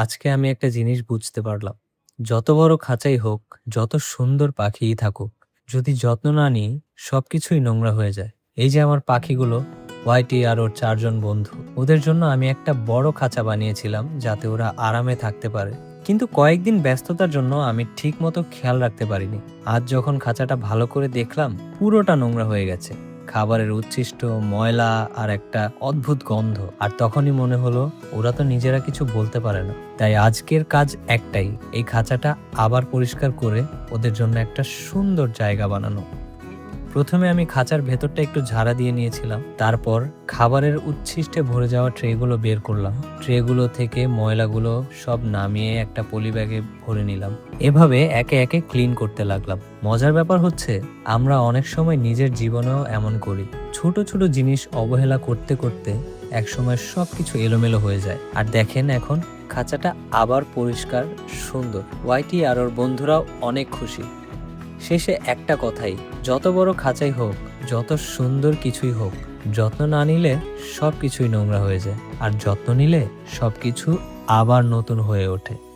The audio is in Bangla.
আজকে আমি একটা জিনিস বুঝতে পারলাম। যত বড় খাঁচাই হোক, যত সুন্দর পাখিই থাকুক, যদি যত্ন না নিই সবকিছুই নোংরা হয়ে যায়। এই যে আমার পাখিগুলো, হোয়াইটি আর ওর ৪ জন বন্ধু, ওদের জন্য আমি একটা বড় খাঁচা বানিয়েছিলাম যাতে ওরা আরামে থাকতে পারে। কিন্তু কয়েকদিন ব্যস্ততার জন্য আমি ঠিকমতো খেয়াল রাখতে পারিনি। আজ যখন খাঁচাটা ভালো করে দেখলাম, পুরোটা নোংরা হয়ে গেছে। খাবারের উচ্ছিষ্ট, ময়লা আর একটা অদ্ভুত গন্ধ। আর তখনই মনে হলো ওরা তো নিজেরা কিছু বলতে পারে না। তাই আজকের কাজ একটাই, এই খাঁচাটা আবার পরিষ্কার করে ওদের জন্য একটা সুন্দর জায়গা বানানো। প্রথমে আমি খাঁচার ভেতরটা একটু ঝাড়া দিয়ে নিয়েছিলাম। তারপর খাবারের উচ্ছিষ্টে ভরে যাওয়া ট্রেগুলো বের করলাম। ট্রেগুলো থেকে ময়লাগুলো সব নামিয়ে একটা পলি ব্যাগে ভরে নিলাম। এভাবে একে একে ক্লিন করতে লাগলাম। মজার ব্যাপার হচ্ছে, আমরা অনেক সময় নিজের জীবনেও এমন করি। ছোট ছোট জিনিস অবহেলা করতে করতে একসময় সবকিছু এলোমেলো হয়ে যায়। আর দেখেন এখন খাঁচাটা আবার পরিষ্কার, সুন্দর। ওয়াইটি আর ওর বন্ধুরাও অনেক খুশি। শেষে একটা কথাই, যত বড় খাঁচাই হোক, যত সুন্দর কিছুই হোক, যত্ন না নিলে সবকিছুই নোংরা হয়ে যায়। আর যত্ন নিলে সবকিছু আবার নতুন হয়ে ওঠে।